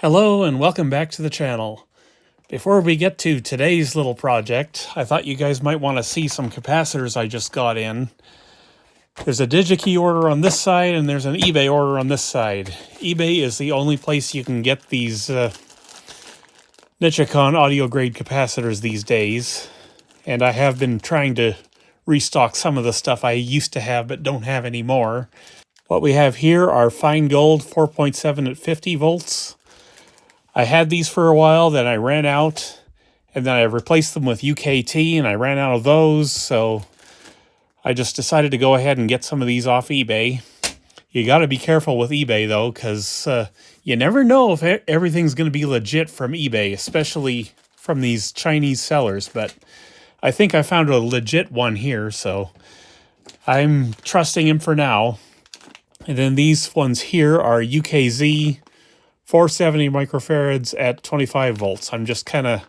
Hello and welcome back to the channel. Before we get to today's little project, I thought you guys might want to see some capacitors I just got in. There's a DigiKey order on this side and there's an eBay order on this side. eBay is the only place you can get these Nichicon audio grade capacitors these days. And I have been trying to restock some of the stuff I used to have but don't have anymore. What we have here are fine gold 4.7 at 50 volts. I had these for a while, then I ran out, and then I replaced them with UKT, and I ran out of those, so I just decided to go ahead and get some of these off eBay. You got to be careful with eBay, though, because you never know if everything's going to be legit from eBay, especially from these Chinese sellers, but I think I found a legit one here, so I'm trusting him for now. And then these ones here are UKZ 470 microfarads at 25 volts. I'm just kind of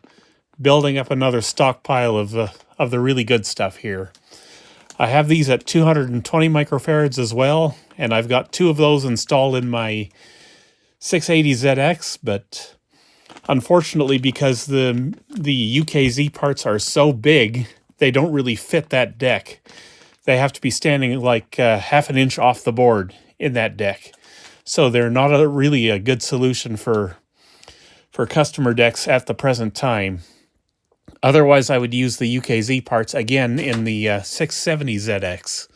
building up another stockpile of the really good stuff here. I have these at 220 microfarads as well, and I've got two of those installed in my 680ZX, but unfortunately because the UKZ parts are so big, they don't really fit that deck. They have to be standing like half an inch off the board in that deck. So they're not really a good solution for customer decks at the present time. Otherwise, I would use the UKZ parts again in the 670ZX.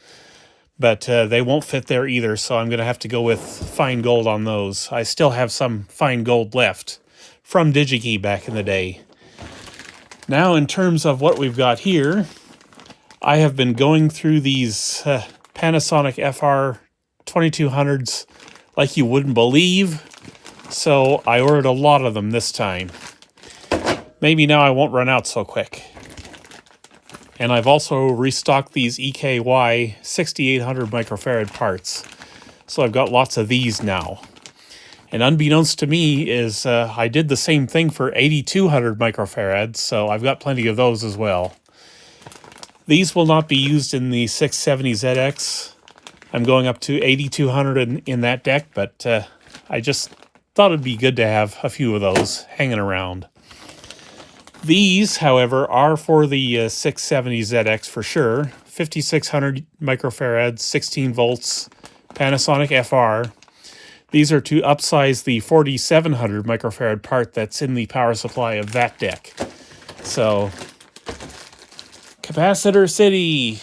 But they won't fit there either, so I'm going to have to go with fine gold on those. I still have some fine gold left from DigiKey back in the day. Now, in terms of what we've got here, I have been going through these Panasonic FR 2200s like you wouldn't believe, so I ordered a lot of them this time. Maybe now I won't run out so quick. And I've also restocked these EKY 6800 microfarad parts, so I've got lots of these now. And unbeknownst to me is I did the same thing for 8200 microfarads, so I've got plenty of those as well. These will not be used in the 670ZX. I'm going up to 8200 in that deck, but I just thought it'd be good to have a few of those hanging around. These, however, are for the 670ZX for sure. 5600 microfarads, 16 volts, Panasonic FR. These are to upsize the 4700 microfarad part that's in the power supply of that deck. So, Capacitor City!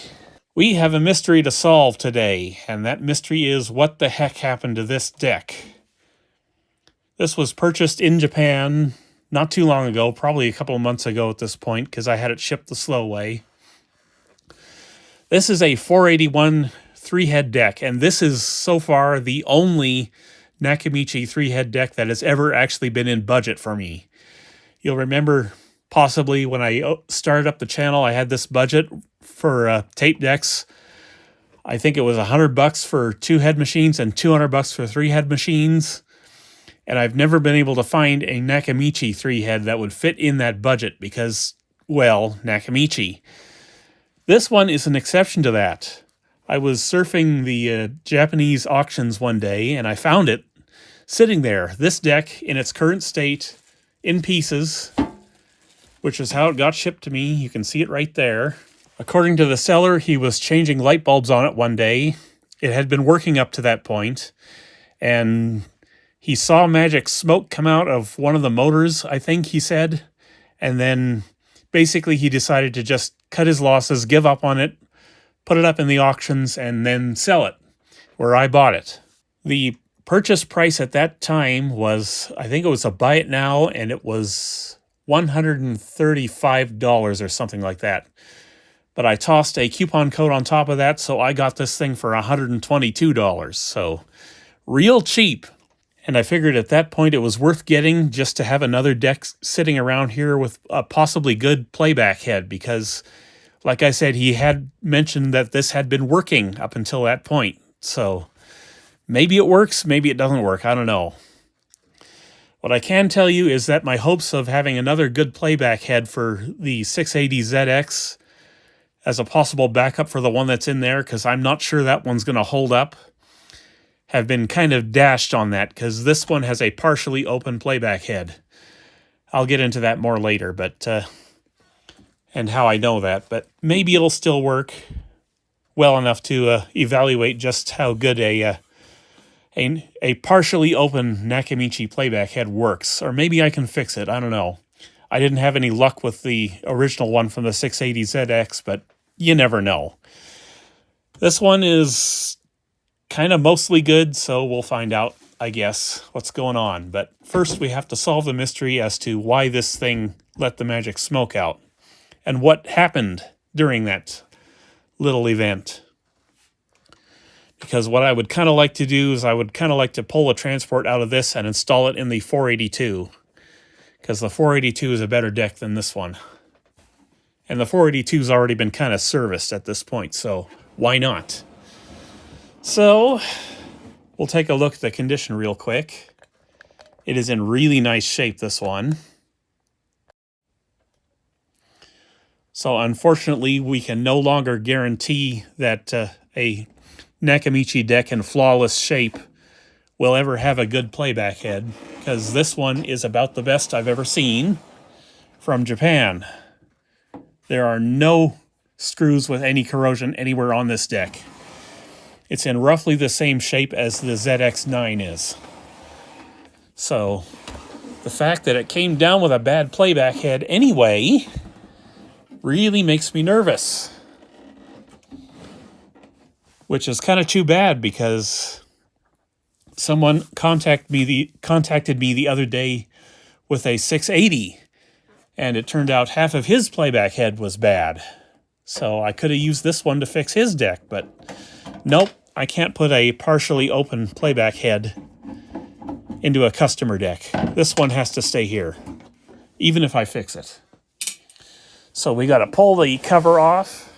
We have a mystery to solve today, and that mystery is what the heck happened to this deck. This was purchased in Japan not too long ago, probably a couple of months ago at this point, because I had it shipped the slow way. This is a 481 three-head deck, and this is so far the only Nakamichi three-head deck that has ever actually been in budget for me. You'll remember possibly when I started up the channel, I had this budget for tape decks. I think it was $100 for 2-head machines and $200 for 3-head machines. And I've never been able to find a Nakamichi 3-head that would fit in that budget because, well, Nakamichi. This one is an exception to that. I was surfing the Japanese auctions one day and I found it sitting there. This deck in its current state, in pieces, which is how it got shipped to me. You can see it right there. According to the seller, he was changing light bulbs on it one day. It had been working up to that point, and he saw magic smoke come out of one of the motors, I think he said, and then basically he decided to just cut his losses, give up on it, put it up in the auctions, and then sell it, where I bought it. The purchase price at that time was, I think it was a buy it now, and it was $135 or something like that. But I tossed a coupon code on top of that, so I got this thing for $122. So real cheap. And I figured at that point it was worth getting just to have another deck sitting around here with a possibly good playback head, because like I said, he had mentioned that this had been working up until that point. So maybe it works, maybe it doesn't work, I don't know. What I can tell you is that my hopes of having another good playback head for the 680ZX as a possible backup for the one that's in there, because I'm not sure that one's going to hold up, have been kind of dashed on that because this one has a partially open playback head. I'll get into that more later, but and how I know that, but maybe it'll still work well enough to evaluate just how good a partially open Nakamichi playback head works. Or maybe I can fix it, I don't know. I didn't have any luck with the original one from the 680ZX, but you never know. This one is kind of mostly good, so we'll find out, I guess, what's going on. But first we have to solve the mystery as to why this thing let the magic smoke out and what happened during that little event. Because what I would kind of like to do is I would kind of like to pull a transport out of this and install it in the 482. Because the 482 is a better deck than this one. And the 482's already been kind of serviced at this point, so why not? So, we'll take a look at the condition real quick. It is in really nice shape, this one. So unfortunately, we can no longer guarantee that a Nakamichi deck in flawless shape will ever have a good playback head, because this one is about the best I've ever seen from Japan. There are no screws with any corrosion anywhere on this deck. It's in roughly the same shape as the ZX9 is. So, the fact that it came down with a bad playback head anyway really makes me nervous. Which is kind of too bad, because someone contacted me the other day with a 680, and it turned out half of his playback head was bad. So I could have used this one to fix his deck, but nope, I can't put a partially open playback head into a customer deck. This one has to stay here, even if I fix it. So we got to pull the cover off,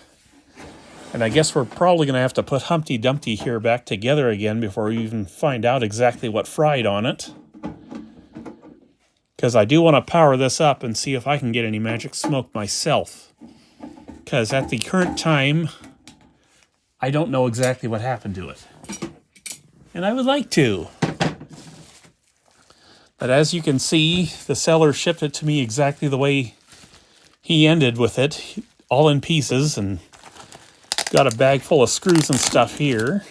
and I guess we're probably going to have to put Humpty Dumpty here back together again before we even find out exactly what fried on it. Because I do want to power this up and see if I can get any magic smoke myself. Because at the current time, I don't know exactly what happened to it. And I would like to. But as you can see, the seller shipped it to me exactly the way he ended with it, all in pieces, and got a bag full of screws and stuff here.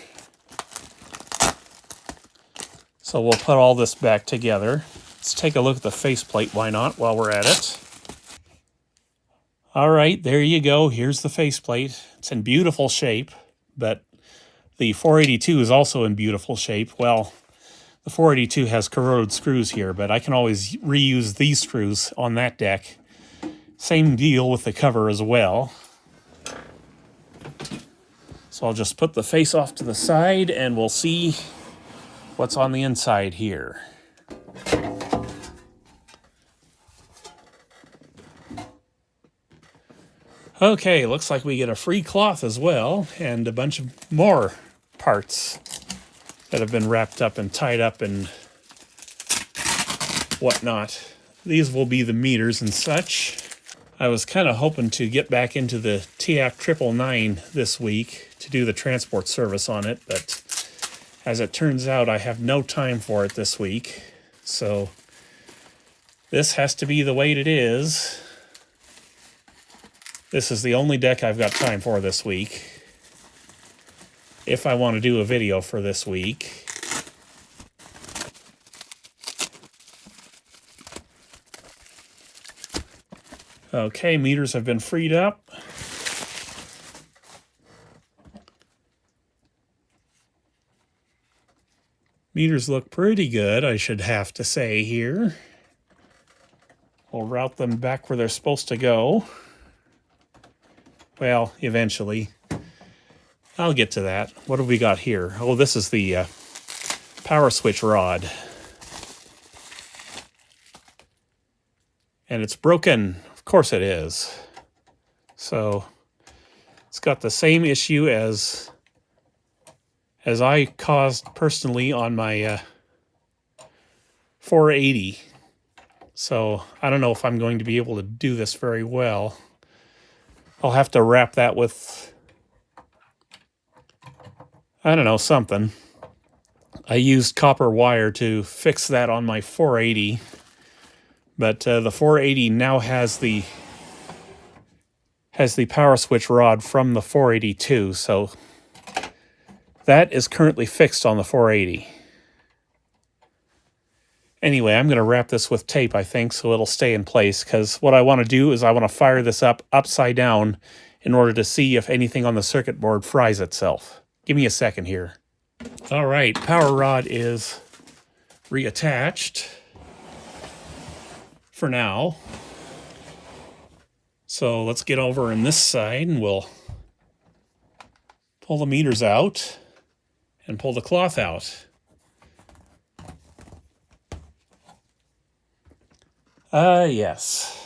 So we'll put all this back together. Let's take a look at the faceplate, why not, while we're at it. All right, there you go. Here's the faceplate. It's in beautiful shape, but the 482 is also in beautiful shape. Well, the 482 has corroded screws here, but I can always reuse these screws on that deck. Same deal with the cover as well. So I'll just put the face off to the side and we'll see what's on the inside here. Okay, looks like we get a free cloth as well, and a bunch of more parts that have been wrapped up and tied up and whatnot. These will be the meters and such. I was kind of hoping to get back into the TAP 999 this week to do the transport service on it, but as it turns out, I have no time for it this week. So this has to be the way it is. This is the only deck I've got time for this week, if I want to do a video for this week. Okay, meters have been freed up. Meters look pretty good, I should have to say here. We'll route them back where they're supposed to go. Well, eventually. I'll get to that. What have we got here? Oh, this is the power switch rod. And it's broken. Of course it is. So it's got the same issue as I caused personally on my 480. So I don't know if I'm going to be able to do this very well. I'll have to wrap that with, I don't know, something. I used copper wire to fix that on my 480, but the 480 now has the power switch rod from the 482, so that is currently fixed on the 480. Anyway, I'm going to wrap this with tape, I think, so it'll stay in place, because what I want to do is I want to fire this up upside down in order to see if anything on the circuit board fries itself. Give me a second here. All right, power rod is reattached for now. So let's get over on this side and we'll pull the meters out and pull the cloth out. Yes.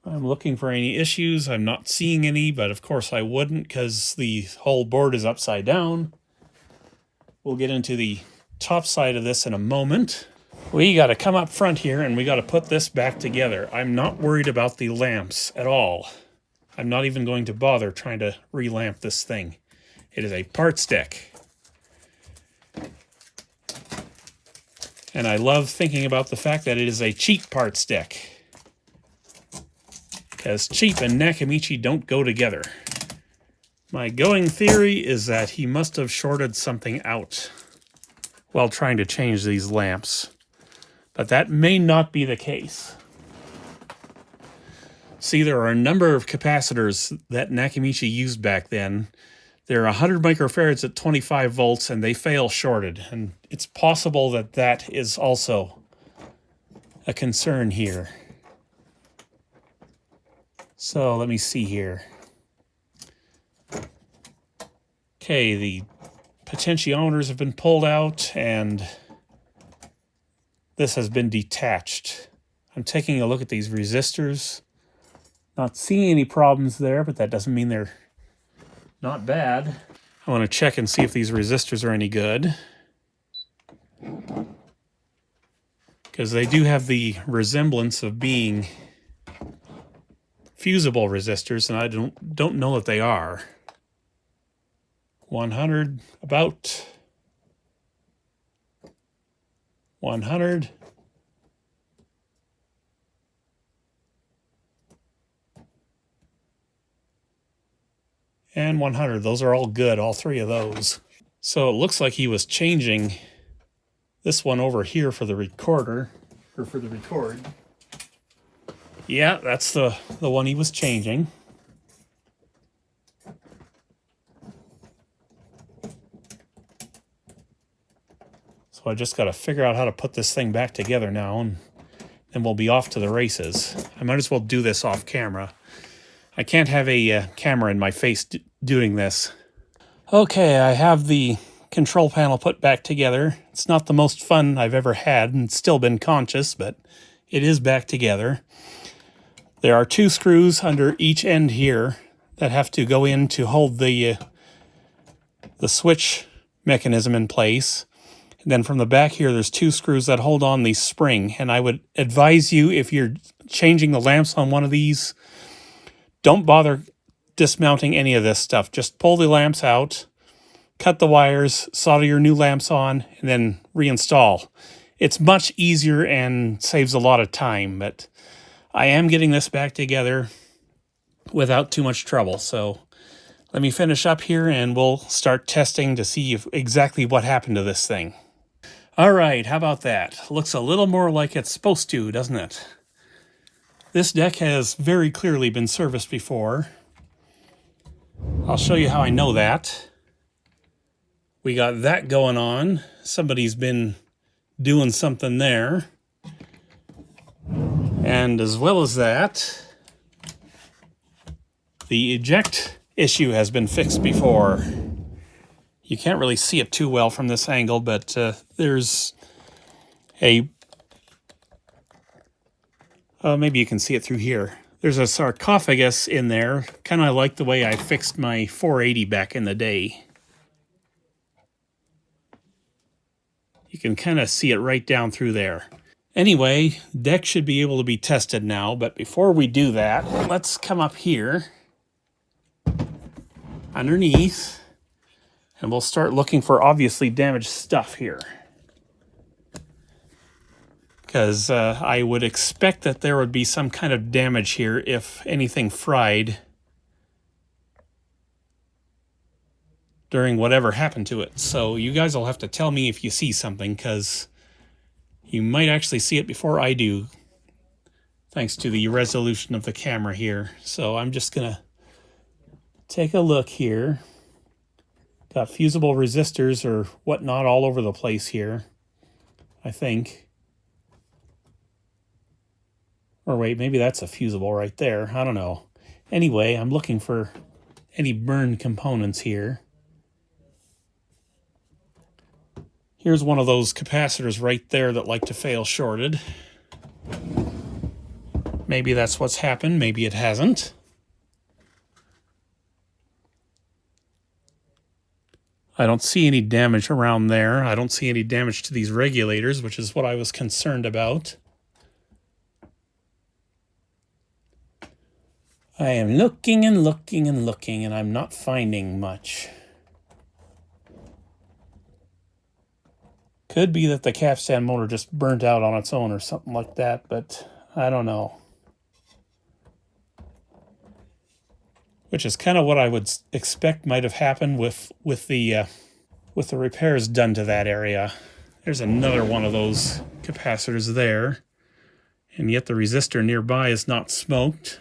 I'm looking for any issues. I'm not seeing any, but of course I wouldn't because the whole board is upside down. We'll get into the top side of this in a moment. We got to come up front here and we got to put this back together. I'm not worried about the lamps at all. I'm not even going to bother trying to relamp this thing. It is a part stick. And I love thinking about the fact that it is a cheap part stick. Because cheap and Nakamichi don't go together. My going theory is that he must have shorted something out while trying to change these lamps. But that may not be the case. See, there are a number of capacitors that Nakamichi used back then. They're 100 microfarads at 25 volts, and they fail shorted. And it's possible that that is also a concern here. So let me see here. Okay, the potentiometers have been pulled out, and this has been detached. I'm taking a look at these resistors. Not seeing any problems there, but that doesn't mean they're not bad. I want to check and see if these resistors are any good, because they do have the resemblance of being fusible resistors, and I don't know that they are. 100, about 100. And 100. Those are all good, all three of those. So it looks like he was changing this one over here for the recorder, or for the record. Yeah, that's the one he was changing. So I just got to figure out how to put this thing back together now, and then we'll be off to the races. I might as well do this off camera. I can't have a camera in my face doing this. Okay, I have the control panel put back together. It's not the most fun I've ever had and still been conscious, but it is back together. There are 2 screws under each end here that have to go in to hold the switch mechanism in place. And then from the back here, there's 2 screws that hold on the spring. And I would advise you, if you're changing the lamps on one of these, don't bother dismounting any of this stuff. Just pull the lamps out, cut the wires, solder your new lamps on, and then reinstall. It's much easier and saves a lot of time, but I am getting this back together without too much trouble. So let me finish up here and we'll start testing to see exactly what happened to this thing. All right, how about that? Looks a little more like it's supposed to, doesn't it? This deck has very clearly been serviced before. I'll show you how I know that. We got that going on. Somebody's been doing something there. And as well as that, the eject issue has been fixed before. You can't really see it too well from this angle, but there's a... maybe you can see it through here. There's a sarcophagus in there, kind of like the way I fixed my 480 back in the day. You can kind of see it right down through there. Anyway, deck should be able to be tested now, but before we do that, let's come up here underneath, And we'll start looking for obviously damaged stuff here. Because I would expect that there would be some kind of damage here if anything fried during whatever happened to it. So you guys will have to tell me if you see something, because you might actually see it before I do, thanks to the resolution of the camera here. So I'm just going to take a look here. Got fusible resistors or whatnot all over the place here, I think. Or wait, maybe that's a fusible right there. I don't know. Anyway, I'm looking for any burned components here. Here's one of those capacitors right there that like to fail shorted. Maybe that's what's happened. Maybe it hasn't. I don't see any damage around there. I don't see any damage to these regulators, which is what I was concerned about. I am looking and looking and looking, and I'm not finding much. Could be that the capstan motor just burnt out on its own or something like that, but I don't know. Which is kind of what I would expect might have happened with the repairs done to that area. There's another one of those capacitors there, and yet the resistor nearby is not smoked.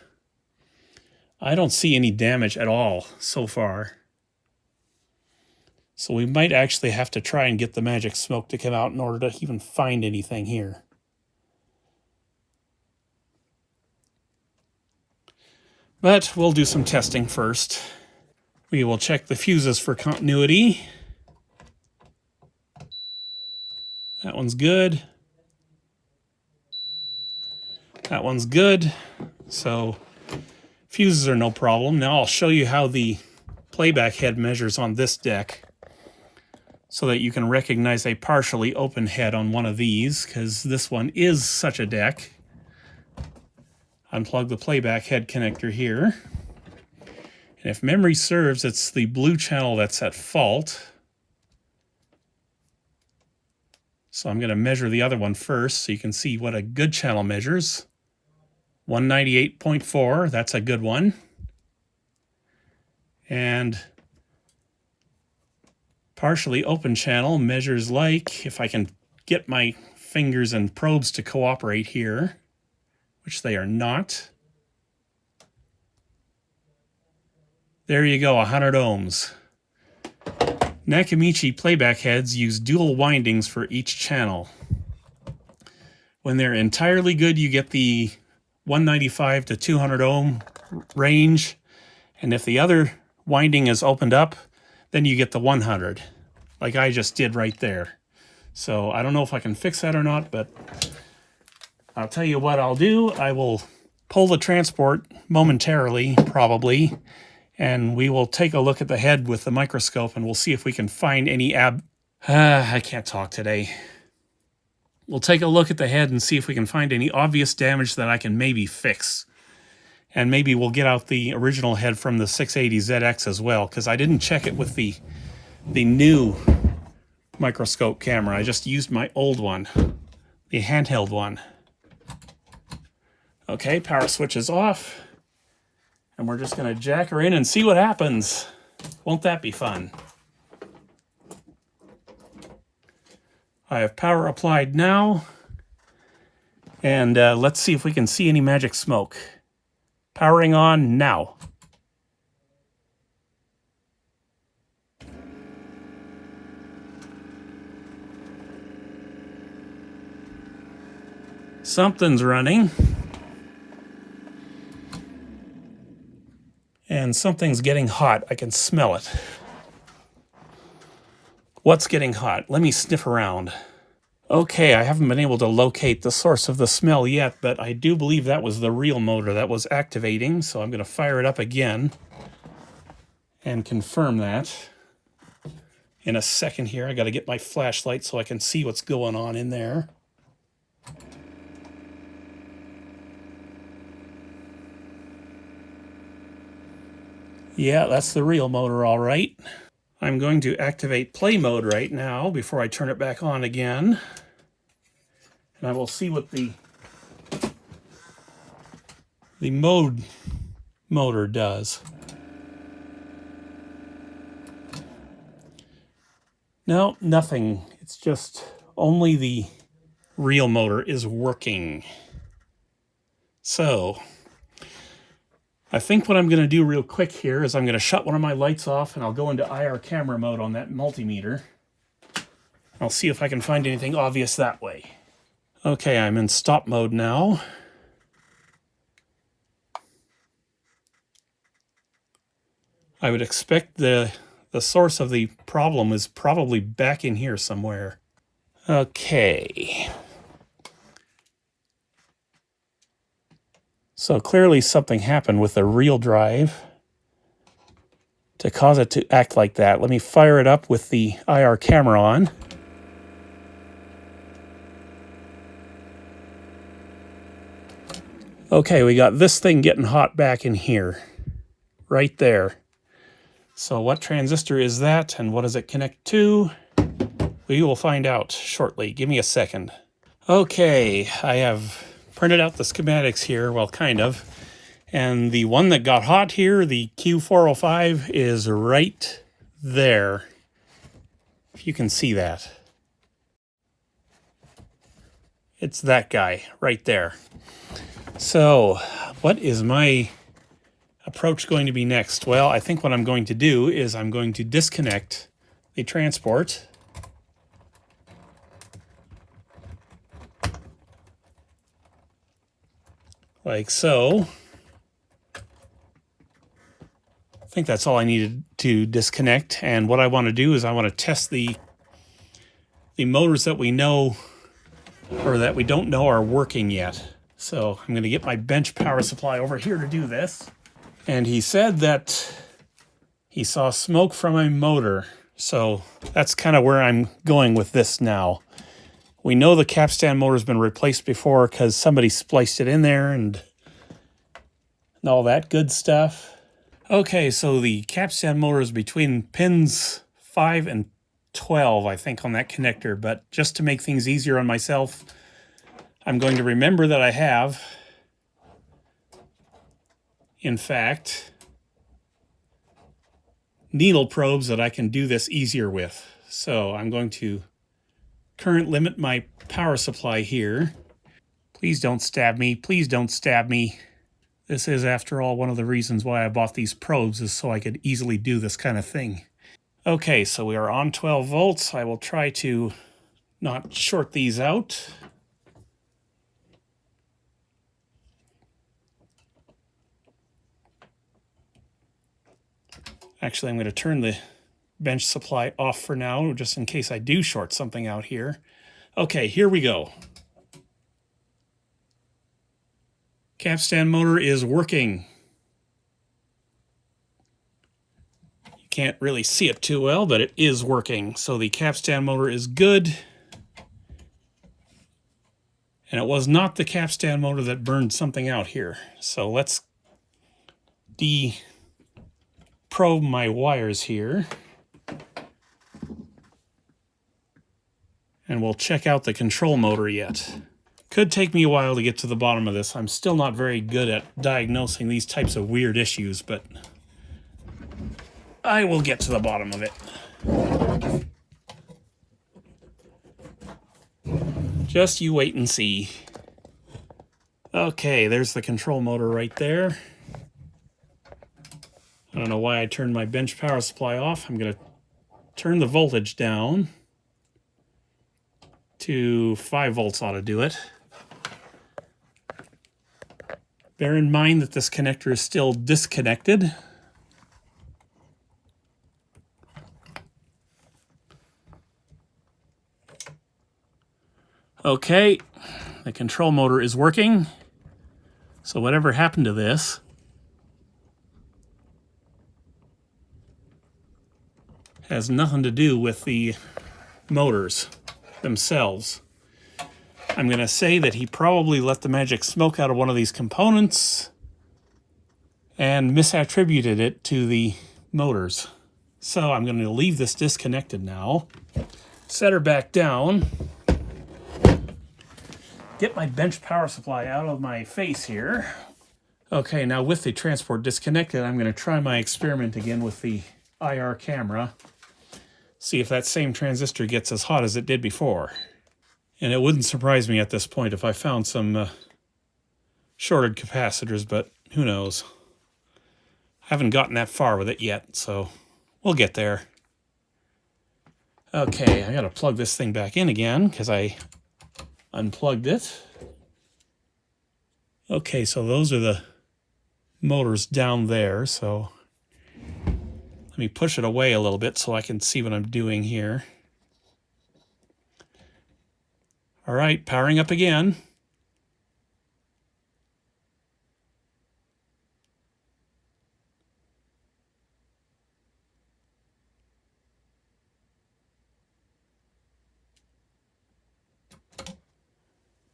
I don't see any damage at all so far. So we might actually have to try and get the magic smoke to come out in order to even find anything here. But we'll do some testing first. We will check the fuses for continuity. That one's good. That one's good. So fuses are no problem. Now I'll show you how the playback head measures on this deck, so that you can recognize a partially open head on one of these, because this one is such a deck. Unplug the playback head connector here. And if memory serves, it's the blue channel that's at fault. So I'm going to measure the other one first so you can see what a good channel measures. 198.4, that's a good one. And partially open channel measures like, if I can get my fingers and probes to cooperate here, which they are not. There you go, 100 ohms. Nakamichi playback heads use dual windings for each channel. When they're entirely good, you get the 195 to 200 ohm range, and if the other winding is opened up, then you get the 100, like I just did right there. So I don't know if I can fix that or not, but I'll tell you what I'll do. I will pull the transport momentarily, probably, and we will take a look at the head with the microscope, and we'll see if we can find any I can't talk today. We'll take a look at the head and see if we can find any obvious damage that I can maybe fix. And maybe we'll get out the original head from the 680ZX as well, because I didn't check it with the new microscope camera. I just used my old one, the handheld one. Okay, power switch is off. And we're just going to jack her in and see what happens. Won't that be fun? I have power applied now. And let's see if we can see any magic smoke. Powering on now. Something's running. And something's getting hot. I can smell it. What's getting hot? Let me sniff around. Okay, I haven't been able to locate the source of the smell yet, but I do believe that was the real motor that was activating, so I'm going to fire it up again and confirm that. In a second here, I got to get my flashlight so I can see what's going on in there. Yeah, that's the real motor, all right. I'm going to activate play mode right now before I turn it back on again. And I will see what the motor does. No, nothing. It's just only the real motor is working. So I think what I'm going to do real quick here is I'm going to shut one of my lights off and I'll go into IR camera mode on that multimeter. I'll see if I can find anything obvious that way. Okay, I'm in stop mode now. I would expect the source of the problem is probably back in here somewhere. Okay. So clearly something happened with the real drive to cause it to act like that. Let me fire it up with the IR camera on. Okay, we got this thing getting hot back in here. Right there. So what transistor is that and what does it connect to? We will find out shortly. Give me a second. Okay, I have printed out the schematics here, well, kind of. And the one that got hot here, the Q405, is right there. If you can see that. It's that guy right there. So, what is my approach going to be next? Well, I think what I'm going to do is I'm going to disconnect the transport. Like so. I think that's all I needed to disconnect. And what I want to do is I want to test the motors that we know or that we don't know are working yet. So I'm going to get my bench power supply over here to do this. And he said that he saw smoke from a motor. So that's kind of where I'm going with this now. We know the capstan motor's been replaced before because somebody spliced it in there and all that good stuff. Okay, so the capstan motor is between pins 5 and 12, I think, on that connector. But just to make things easier on myself, I'm going to remember that I have, in fact, needle probes that I can do this easier with. So I'm going to current limit my power supply here. Please don't stab me. Please don't stab me. This is, after all, one of the reasons why I bought these probes, is so I could easily do this kind of thing. Okay, so we are on 12 volts. I will try to not short these out. Actually, I'm going to turn the bench supply off for now, just in case I do short something out here. Okay, here we go. Capstan motor is working. You can't really see it too well, but it is working. So the capstan motor is good. And it was not the capstan motor that burned something out here. So let's probe my wires here. And we'll check out the control motor yet. Could take me a while to get to the bottom of this. I'm still not very good at diagnosing these types of weird issues, but I will get to the bottom of it. Just you wait and see. Okay, there's the control motor right there. I don't know why I turned my bench power supply off. I'm going to turn the voltage down to 5 volts ought to do it. Bear in mind that this connector is still disconnected. Okay, the control motor is working. So whatever happened to this has nothing to do with the motors themselves. I'm going to say that he probably let the magic smoke out of one of these components and misattributed it to the motors. So I'm going to leave this disconnected now. Set her back down. Get my bench power supply out of my face here. Okay, now with the transport disconnected, I'm going to try my experiment again with the IR camera. See if that same transistor gets as hot as it did before. And it wouldn't surprise me at this point if I found some shorted capacitors, but who knows. I haven't gotten that far with it yet, so we'll get there. Okay, I got to plug this thing back in again because I unplugged it. Okay, so those are the motors down there, so let me push it away a little bit so I can see what I'm doing here. All right, powering up again.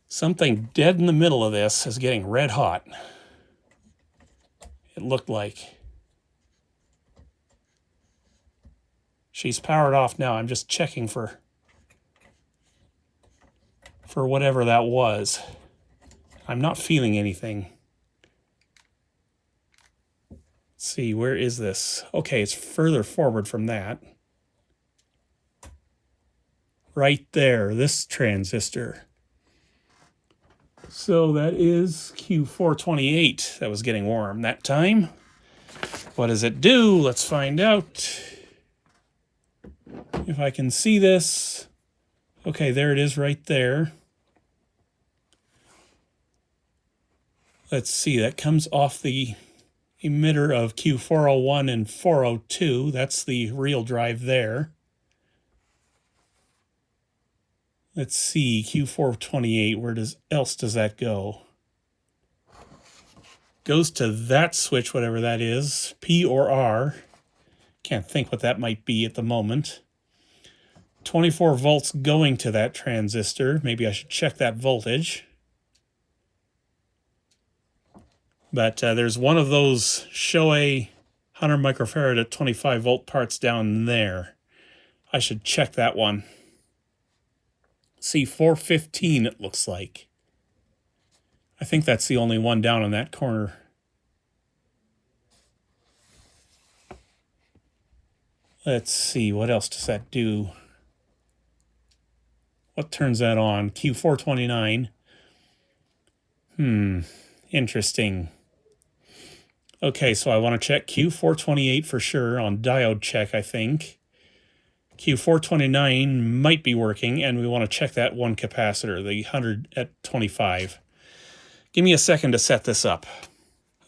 Something dead in the middle of this is getting red hot. It looked like. She's powered off now. I'm just checking for whatever that was. I'm not feeling anything. Let's see, where is this? Okay, it's further forward from that. Right there, this transistor. So that is Q428 that was getting warm that time. What does it do? Let's find out. If I can see this. Okay, there it is right there. Let's see, that comes off the emitter of Q401 and 402. That's the real drive there. Let's see, Q428, where else does that go? Goes to that switch, whatever that is, P or R. Can't think what that might be at the moment. 24 volts going to that transistor. Maybe I should check that voltage. But there's one of those Shoei 100 microfarad at 25 volt parts down there. I should check that one. C415 it looks like. I think that's the only one down in that corner. Let's see, what else does that do? What turns that on? Q429. Interesting. Okay, so I want to check Q428 for sure on diode check, I think. Q429 might be working, and we want to check that one capacitor, the 100 at 25. Give me a second to set this up.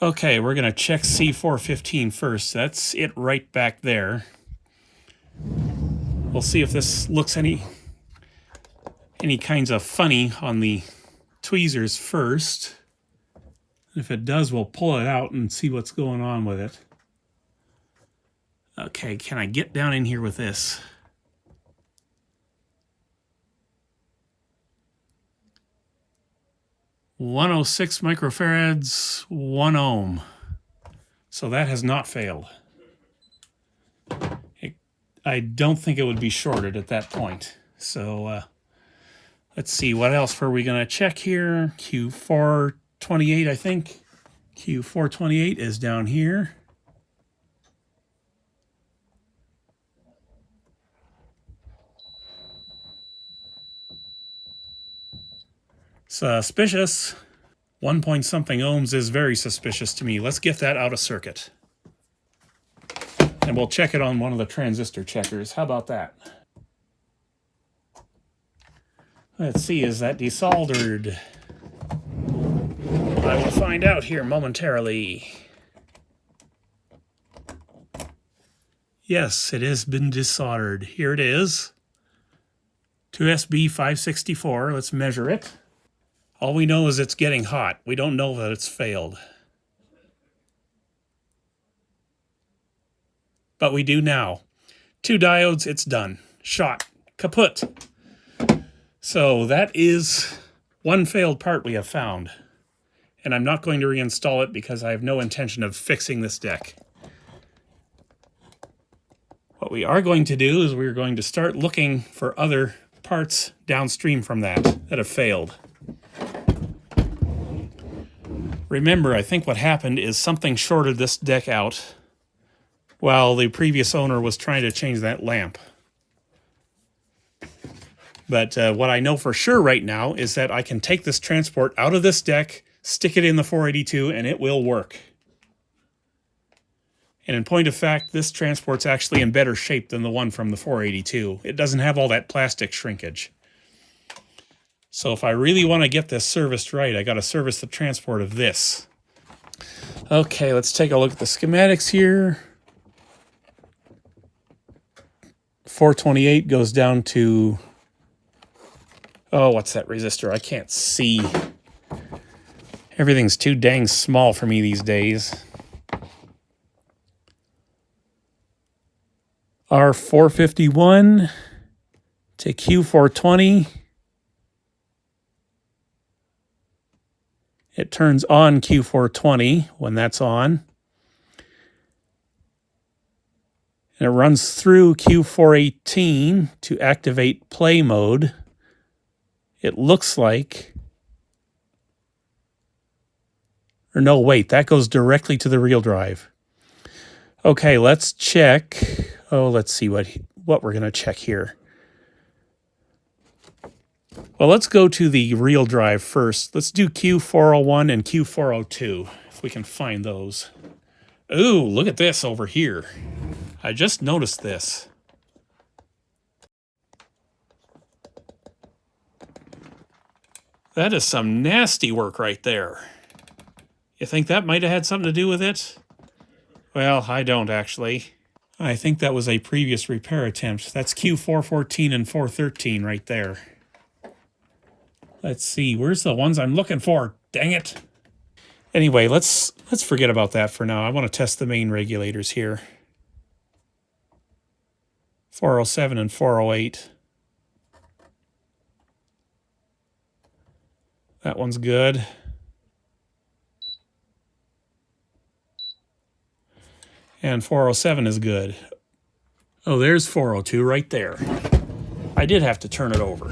Okay, we're going to check C415 first. That's it right back there. We'll see if this looks any kinds of funny on the tweezers first. If it does, we'll pull it out and see what's going on with it. Okay, can I get down in here with this? "106 microfarads, 1 ohm. So that has not failed. I don't think it would be shorted at that point. So let's see, what else were we going to check here? Q428, I think. Q428 is down here. Suspicious. 1 point something ohms is very suspicious to me. Let's get that out of circuit. And we'll check it on one of the transistor checkers. How about that? Let's see, is that desoldered? I will find out here momentarily. Yes, it has been desoldered. Here it is. 2SB564. Let's measure it. All we know is it's getting hot. We don't know that it's failed. But we do now. 2 diodes, it's done. Shot. Kaput. So that is one failed part we have found. And I'm not going to reinstall it because I have no intention of fixing this deck. What we are going to do is we're going to start looking for other parts downstream from that have failed. Remember, I think what happened is something shorted this deck out while the previous owner was trying to change that lamp. But what I know for sure right now is that I can take this transport out of this deck, stick it in the 482, and it will work. And in point of fact, this transport's actually in better shape than the one from the 482. It doesn't have all that plastic shrinkage. So if I really want to get this serviced right, I got to service the transport of this. Okay, let's take a look at the schematics here. 428 goes down to... oh, what's that resistor? I can't see. Everything's too dang small for me these days. R451 to Q420. It turns on Q420 when that's on. And it runs through Q418 to activate play mode. It looks like... or no, wait, that goes directly to the real drive. Okay, let's check. Oh, let's see what we're going to check here. Well, let's go to the real drive first. Let's do Q401 and Q402, if we can find those. Ooh, look at this over here. I just noticed this. That is some nasty work right there. You think that might have had something to do with it? Well, I don't actually. I think that was a previous repair attempt. That's Q414 and 413 right there. Let's see, where's the ones I'm looking for? Dang it. Anyway, let's forget about that for now. I want to test the main regulators here. 407 and 408. That one's good. And 407 is good. Oh, there's 402 right there. I did have to turn it over.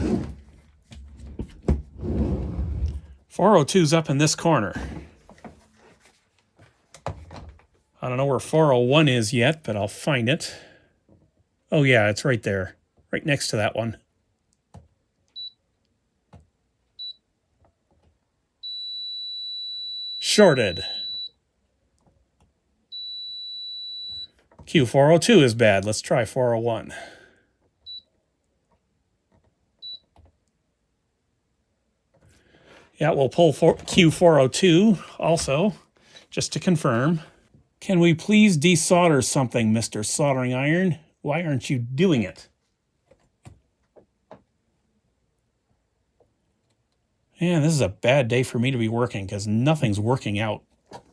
402's up in this corner. I don't know where 401 is yet, but I'll find it. Oh yeah, it's right there. Right next to that one. Shorted. Q402 is bad. Let's try 401. Yeah, we'll pull Q402 also, just to confirm. Can we please desolder something, Mr. Soldering Iron? Why aren't you doing it? Man, this is a bad day for me to be working because nothing's working out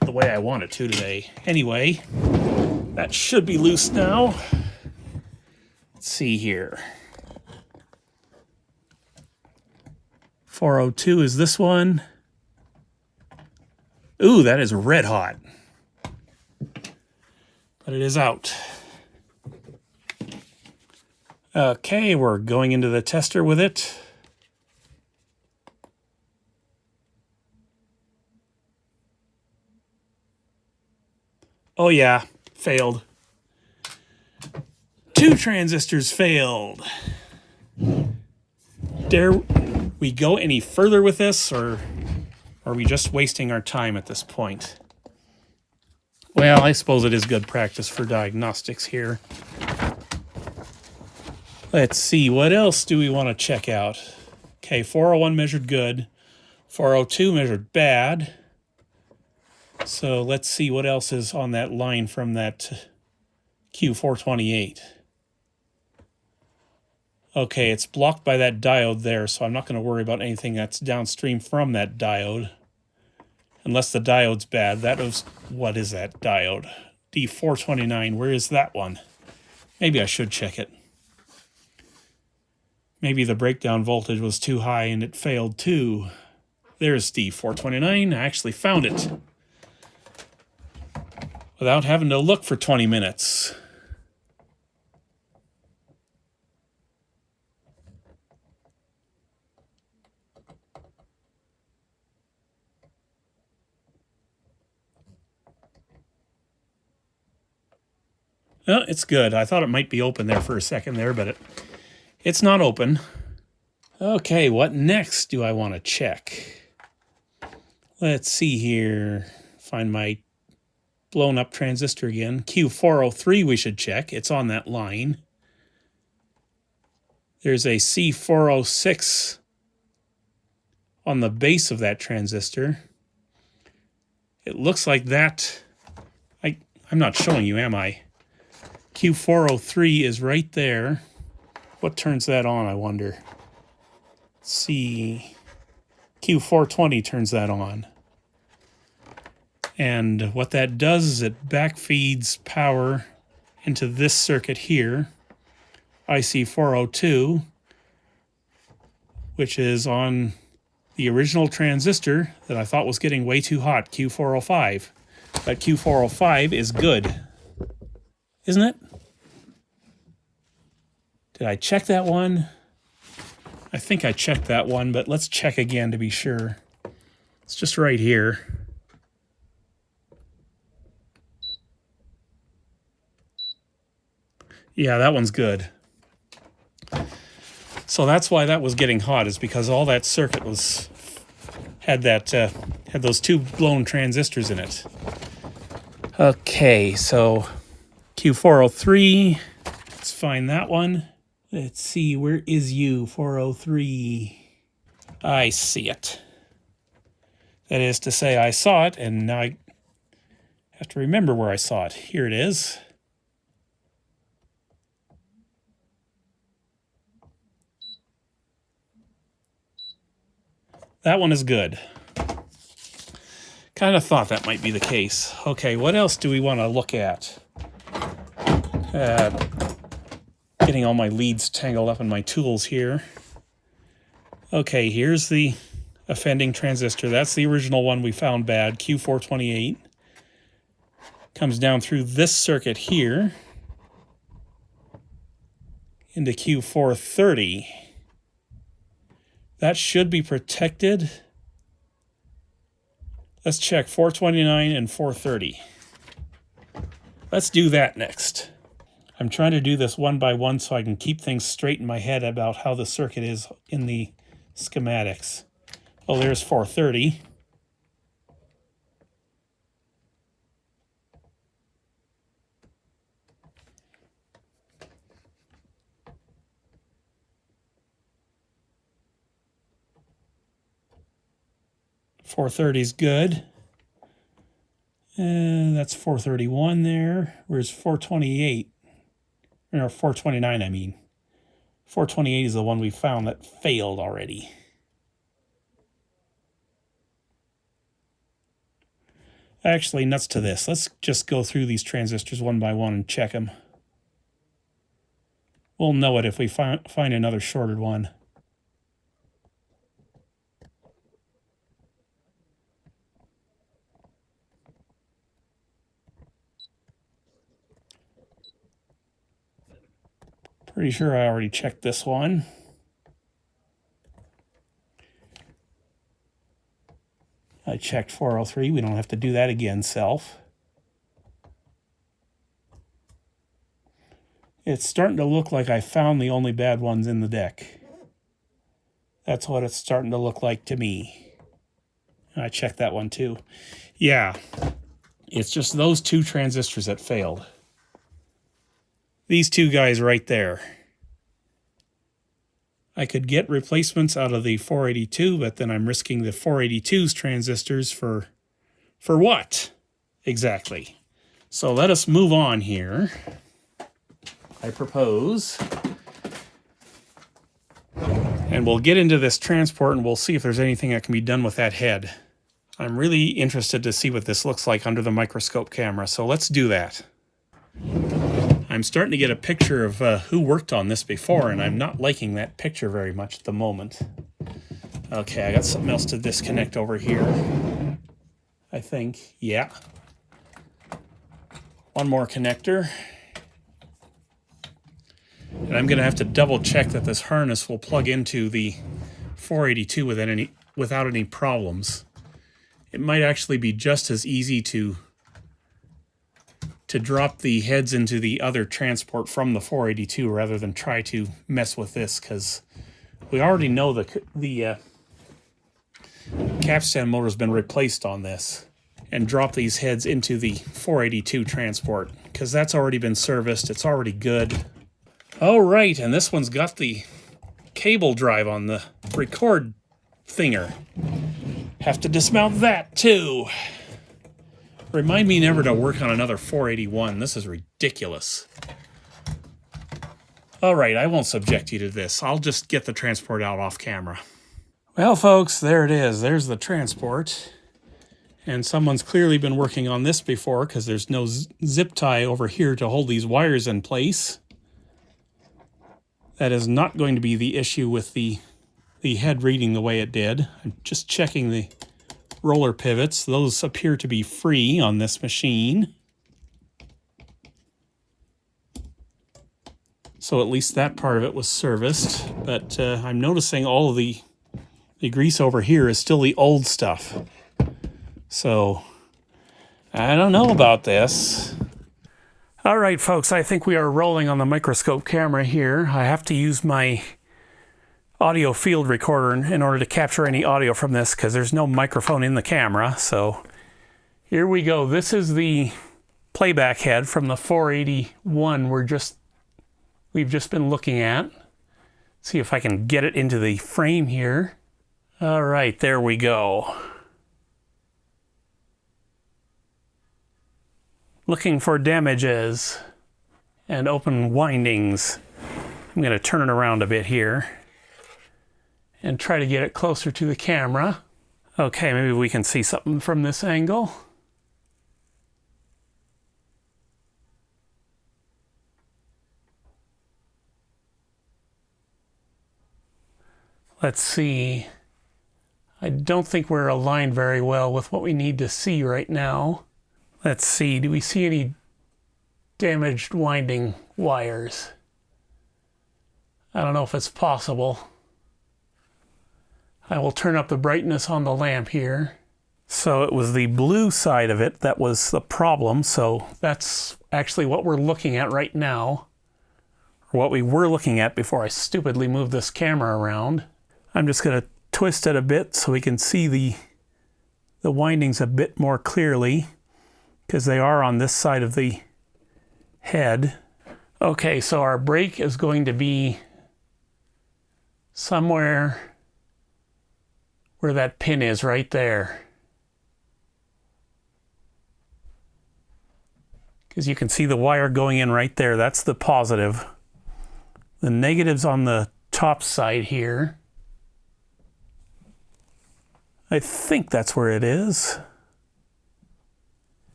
the way I want it to today. Anyway, that should be loose now. Let's see here. 402 is this one. Ooh, that is red hot. But it is out. Okay, we're going into the tester with it. Oh yeah, failed. 2 transistors failed. Dare we go any further with this, or are we just wasting our time at this point? Well, I suppose it is good practice for diagnostics here. Let's see, what else do we want to check out? Okay, 401 measured good. 402 measured bad. So let's see what else is on that line from that Q428. Okay, it's blocked by that diode there, so I'm not going to worry about anything that's downstream from that diode. Unless the diode's bad. That was, what is that diode? D429, where is that one? Maybe I should check it. Maybe the breakdown voltage was too high and it failed too. There's D429, I actually found it. Without having to look for 20 minutes. Oh, it's good. I thought it might be open there for a second there, but it's not open. Okay, what next do I want to check? Let's see here. Find my blown up transistor again. Q403 we should check. It's on that line. There's a C406 on the base of that transistor. It looks like that. I'm not showing you, am I? Q403 is right there. What turns that on, I wonder? Let's see. Q420 turns that on. And what that does is it backfeeds power into this circuit here, IC402, which is on the original transistor that I thought was getting way too hot, Q405. But Q405 is good, isn't it? Did I check that one? I think I checked that one, but let's check again to be sure. It's just right here. Yeah, that one's good. So that's why that was getting hot, is because all that circuit had those two blown transistors in it. Okay, so Q403. Let's find that one. Let's see, where is U403? I see it. That is to say, I saw it, and now I have to remember where I saw it. Here it is. That one is good. Kind of thought that might be the case. Okay, what else do we want to look at? Getting all my leads tangled up in my tools here. Okay, here's the offending transistor. That's the original one we found bad, Q428. Comes down through this circuit here into Q430. That should be protected. Let's check 429 and 430. Let's do that next. I'm trying to do this one by one so I can keep things straight in my head about how the circuit is in the schematics. Oh, there's 430. .430 is good. And that's 431 there. Where's 428? Or 429, I mean. 428 is the one we found that failed already. Actually, nuts to this. Let's just go through these transistors one by one and check them. We'll know it if we find another shorted one. Pretty sure I already checked this one. I checked 403. We don't have to do that again, self. It's starting to look like I found the only bad ones in the deck. That's what it's starting to look like to me. I checked that one too. Yeah, it's just those two transistors that failed. These two guys right there. I could get replacements out of the 482, but then I'm risking the 482's transistors for what? Exactly. So let us move on here. I propose. And we'll get into this transport and we'll see if there's anything that can be done with that head. I'm really interested to see what this looks like under the microscope camera, so let's do that. I'm starting to get a picture of who worked on this before, and I'm not liking that picture very much at the moment. Okay, I got something else to disconnect over here. I think, yeah. One more connector. And I'm going to have to double check that this harness will plug into the 482 without any problems. It might actually be just as easy to to drop the heads into the other transport from the 482 rather than try to mess with this, because we already know the capstan motor has been replaced on this, and drop these heads into the 482 transport, because that's already been serviced. It's already good. All right, and this one's got the cable drive on the record thinger. Have to dismount that too. Remind me never to work on another 481. This is ridiculous. All right, I won't subject you to this. I'll just get the transport out off camera. Well, folks, there it is. There's the transport. And someone's clearly been working on this before, because there's no zip tie over here to hold these wires in place. That is not going to be the issue with the head reading the way it did. I'm just checking the roller pivots. Those appear to be free on this machine. So at least that part of it was serviced. But I'm noticing all of the grease over here is still the old stuff. So I don't know about this. All right, folks, I think we are rolling on the Microscope camera here. I have to use my audio field recorder in order to capture any audio from this, because there's no microphone in the camera. So here we go. This is the playback head from the 481 we've just been looking at. See if I can get it into the frame here. All right, there we go. Looking for damages and open windings. I'm going to turn it around a bit here and try to get it closer to the camera. Okay, maybe we can see something from this angle. Let's see. I don't think we're aligned very well with what we need to see right now. Let's see, do we see any damaged winding wires? I don't know if it's possible. I will turn up the brightness on the lamp here. So it was the blue side of it that was the problem, so that's actually what we're looking at right now. Or what we were looking at before I stupidly moved this camera around. I'm just going to twist it a bit so we can see the windings a bit more clearly, because they are on this side of the head. Okay, so our brake is going to be somewhere where that pin is, right there. Because you can see the wire going in right there. That's the positive. The negative's on the top side here. I think that's where it is.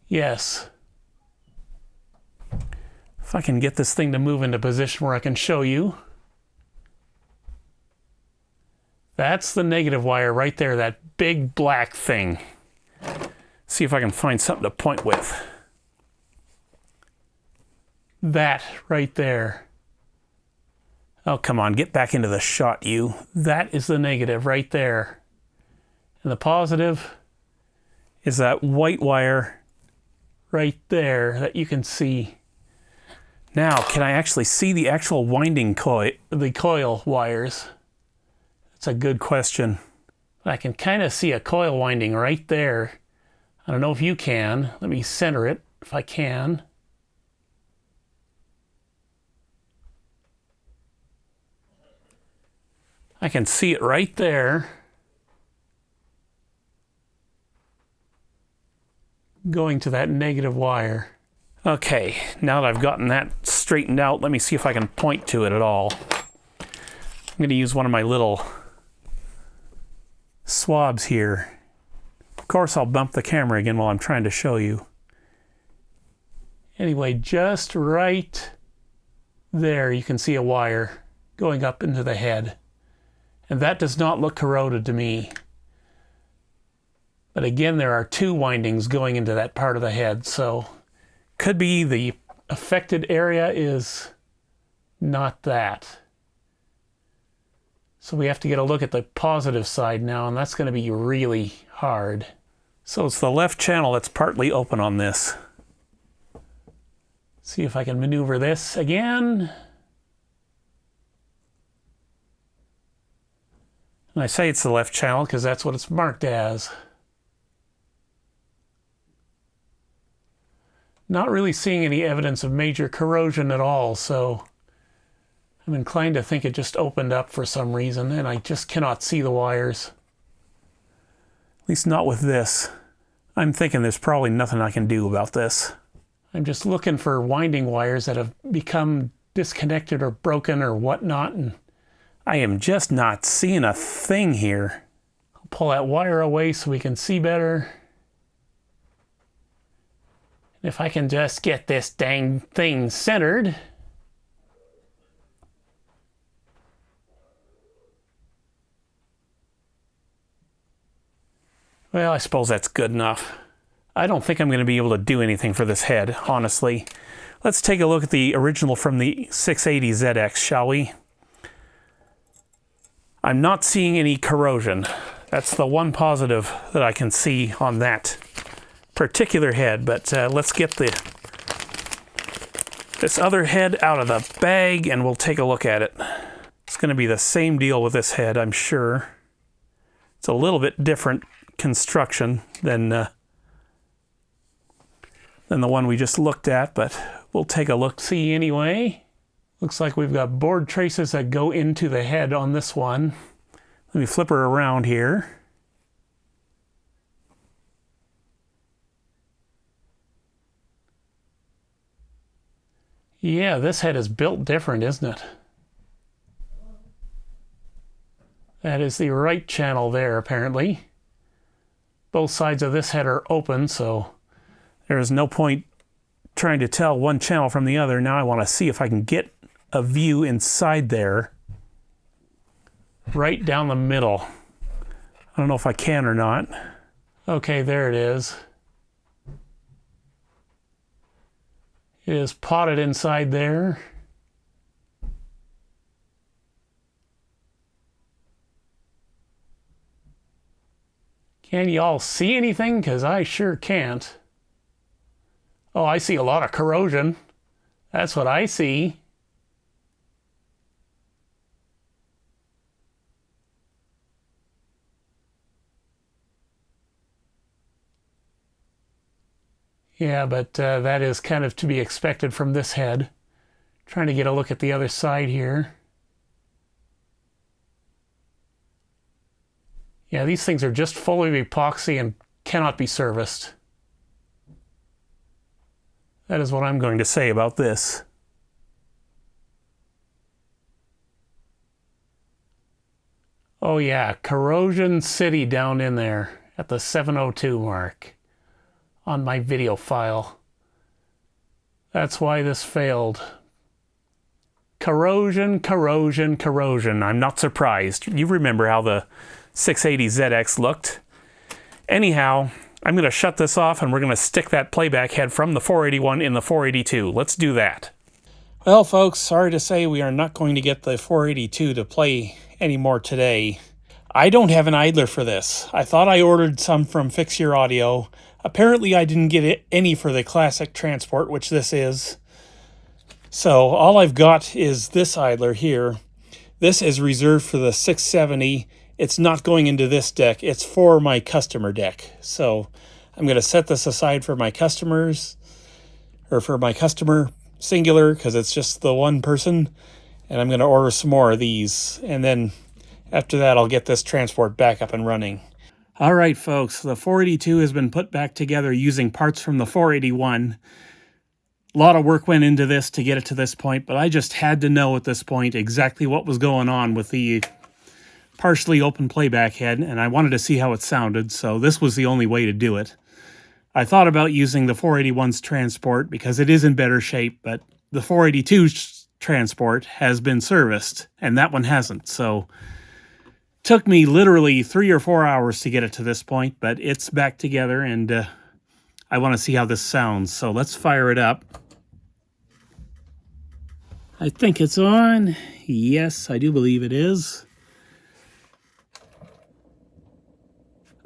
Yes. If I can get this thing to move into position where I can show you. That's the negative wire right there, that big black thing. See if I can find something to point with. That right there. Oh, come on, get back into the shot, you. That is the negative right there. And the positive is that white wire right there that you can see. Now, can I actually see the actual winding coil, the coil wires? That's a good question. I can kind of see a coil winding right there. I don't know if you can. Let me center it if I can. I can see it right there. Going to that negative wire. Okay, now that I've gotten that straightened out, let me see if I can point to it at all. I'm going to use one of my little swabs here. Of course, I'll bump the camera again while I'm trying to show you. Anyway, just right there, you can see a wire going up into the head. And that does not look corroded to me. But again, there are two windings going into that part of the head, so could be the affected area is not that. So we have to get a look at the positive side now, and that's going to be really hard. So it's the left channel that's partly open on this. See if I can maneuver this again. And I say it's the left channel because that's what it's marked as. Not really seeing any evidence of major corrosion at all, so I'm inclined to think it just opened up for some reason, and I just cannot see the wires. At least not with this. I'm thinking there's probably nothing I can do about this. I'm just looking for winding wires that have become disconnected or broken or whatnot, and I am just not seeing a thing here. I'll pull that wire away so we can see better. If I can just get this dang thing centered. Well, I suppose that's good enough. I don't think I'm going to be able to do anything for this head, honestly. Let's take a look at the original from the 680ZX, shall we? I'm not seeing any corrosion. That's the one positive that I can see on that particular head, but let's get this other head out of the bag and we'll take a look at it. It's going to be the same deal with this head, I'm sure. It's a little bit different construction than the one we just looked at, but we'll take a look-see anyway. Looks like we've got board traces that go into the head on this one. Let me flip her around here. Yeah, this head is built different, isn't it? That is the right channel there, apparently. Both sides of this head are open, so there is no point trying to tell one channel from the other. Now I want to see if I can get a view inside there. Right down the middle. I don't know if I can or not. Okay, there it is. It is potted inside there. Can you all see anything? Because I sure can't. Oh, I see a lot of corrosion. That's what I see. Yeah, but that is kind of to be expected from this head. Trying to get a look at the other side here. Yeah, these things are just full of epoxy and cannot be serviced. That is what I'm going to say about this. Oh yeah, Corrosion City down in there at the 702 mark on my video file. That's why this failed. Corrosion, corrosion, corrosion. I'm not surprised. You remember how the 680ZX looked. Anyhow, I'm going to shut this off and we're going to stick that playback head from the 481 in the 482. Let's do that. Well, folks, sorry to say we are not going to get the 482 to play anymore today. I don't have an idler for this. I thought I ordered some from Fix Your Audio. Apparently I didn't get any for the classic transport, which this is. So all I've got is this idler here. This is reserved for the 670. It's not going into this deck. It's for my customer deck. So I'm going to set this aside for my customers, or for my customer singular, because it's just the one person. And I'm going to order some more of these. And then after that, I'll get this transport back up and running. All right, folks, the 482 has been put back together using parts from the 481. A lot of work went into this to get it to this point, but I just had to know at this point exactly what was going on with the partially open playback head, and I wanted to see how it sounded, so this was the only way to do it. I thought about using the 481's transport because it is in better shape, but the 482's transport has been serviced, and that one hasn't, so took me literally 3 or 4 hours to get it to this point, but it's back together, and I want to see how this sounds, so let's fire it up. I think it's on. Yes, I do believe it is.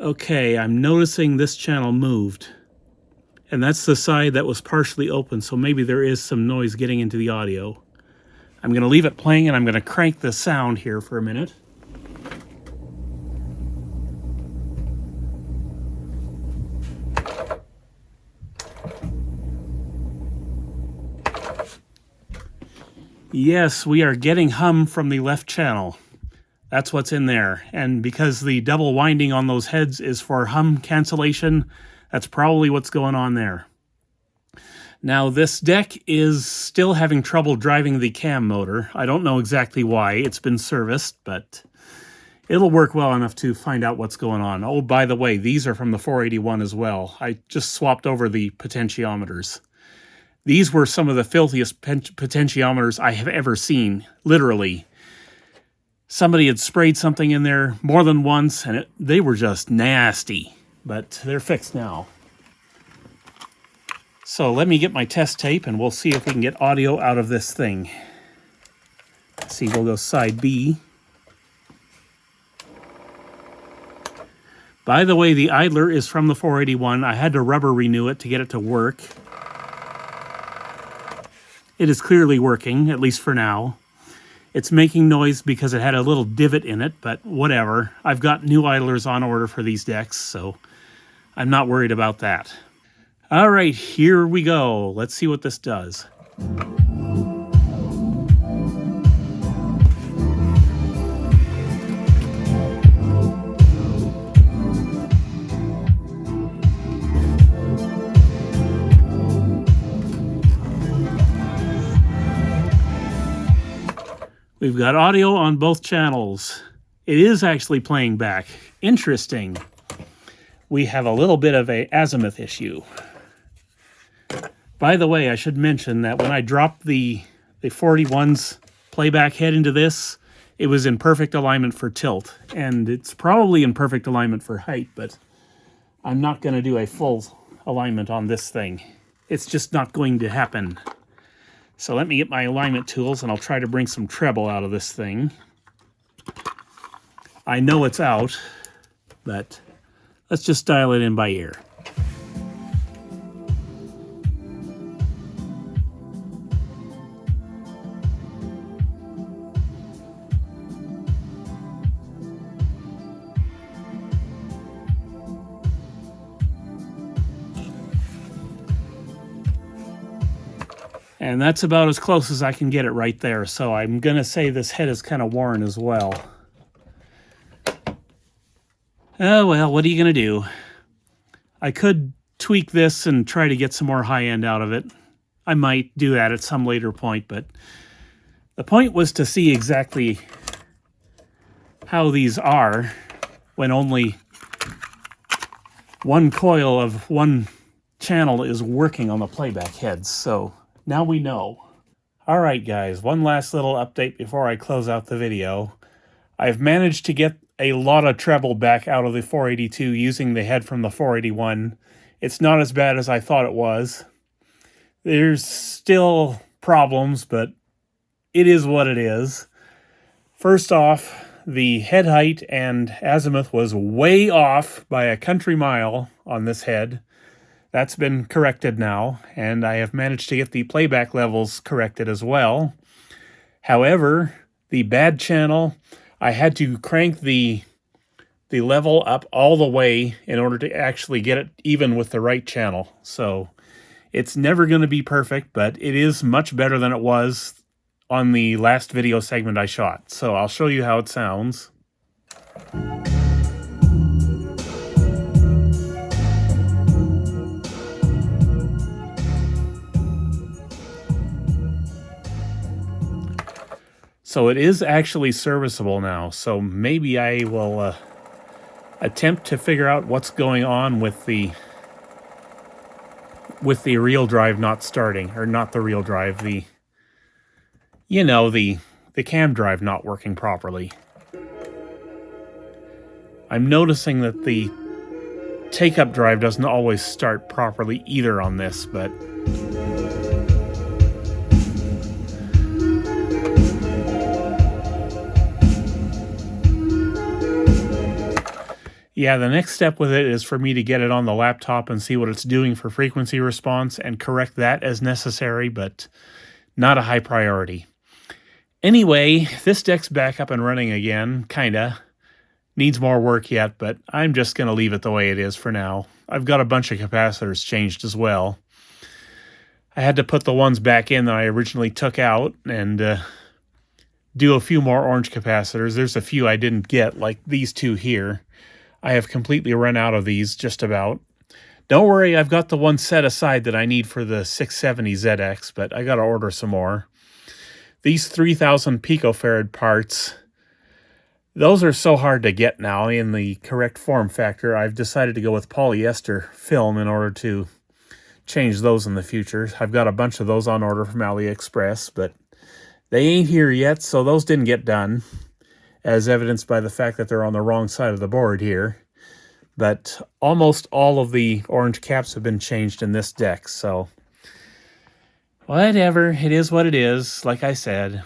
Okay, I'm noticing this channel moved. And that's the side that was partially open, so maybe there is some noise getting into the audio. I'm going to leave it playing and I'm going to crank the sound here for a minute. Yes, we are getting hum from the left channel. That's what's in there. And because the double winding on those heads is for hum cancellation, that's probably what's going on there. Now, this deck is still having trouble driving the cam motor. I don't know exactly why. It's been serviced, but it'll work well enough to find out what's going on. Oh, by the way, these are from the 481 as well. I just swapped over the potentiometers. These were some of the filthiest potentiometers I have ever seen, literally. Somebody had sprayed something in there more than once, and they were just nasty. But they're fixed now. So let me get my test tape, and we'll see if we can get audio out of this thing. Let's see, we'll go side B. By the way, the idler is from the 481. I had to rubber renew it to get it to work. It is clearly working, at least for now. It's making noise because it had a little divot in it, but whatever. I've got new idlers on order for these decks, so I'm not worried about that. All right, here we go. Let's see what this does. We've got audio on both channels. It is actually playing back. Interesting. We have a little bit of an azimuth issue. By the way, I should mention that when I dropped the 41's playback head into this, it was in perfect alignment for tilt. And it's probably in perfect alignment for height, but I'm not going to do a full alignment on this thing. It's just not going to happen. So let me get my alignment tools and I'll try to bring some treble out of this thing. I know it's out, but let's just dial it in by ear. And that's about as close as I can get it right there. So I'm going to say this head is kind of worn as well. Oh, well, what are you going to do? I could tweak this and try to get some more high end out of it. I might do that at some later point, but the point was to see exactly how these are when only one coil of one channel is working on the playback heads. So now we know. All right, guys, one last little update before I close out the video. I've managed to get a lot of treble back out of the 482 using the head from the 481. It's not as bad as I thought it was. There's still problems, but it is what it is. First off, the head height and azimuth was way off by a country mile on this head. That's been corrected now, and I have managed to get the playback levels corrected as well. However, the bad channel, I had to crank the level up all the way in order to actually get it even with the right channel. So it's never going to be perfect, but it is much better than it was on the last video segment I shot. So I'll show you how it sounds. So it is actually serviceable now, so maybe I will attempt to figure out what's going on with the reel drive not starting, or not the reel drive, the cam drive not working properly. I'm noticing that the take-up drive doesn't always start properly either on this, but Yeah, the next step with it is for me to get it on the laptop and see what it's doing for frequency response and correct that as necessary, but not a high priority. Anyway, this deck's back up and running again, kinda. Needs more work yet, but I'm just going to leave it the way it is for now. I've got a bunch of capacitors changed as well. I had to put the ones back in that I originally took out and do a few more orange capacitors. There's a few I didn't get, like these two here. I have completely run out of these, just about. Don't worry, I've got the one set aside that I need for the 670ZX, but I got to order some more. These 3000 picofarad parts, those are so hard to get now in the correct form factor. I've decided to go with polyester film in order to change those in the future. I've got a bunch of those on order from AliExpress, but they ain't here yet, so those didn't get done, as evidenced by the fact that they're on the wrong side of the board here. But almost all of the orange caps have been changed in this deck, so whatever, it is what it is, like I said.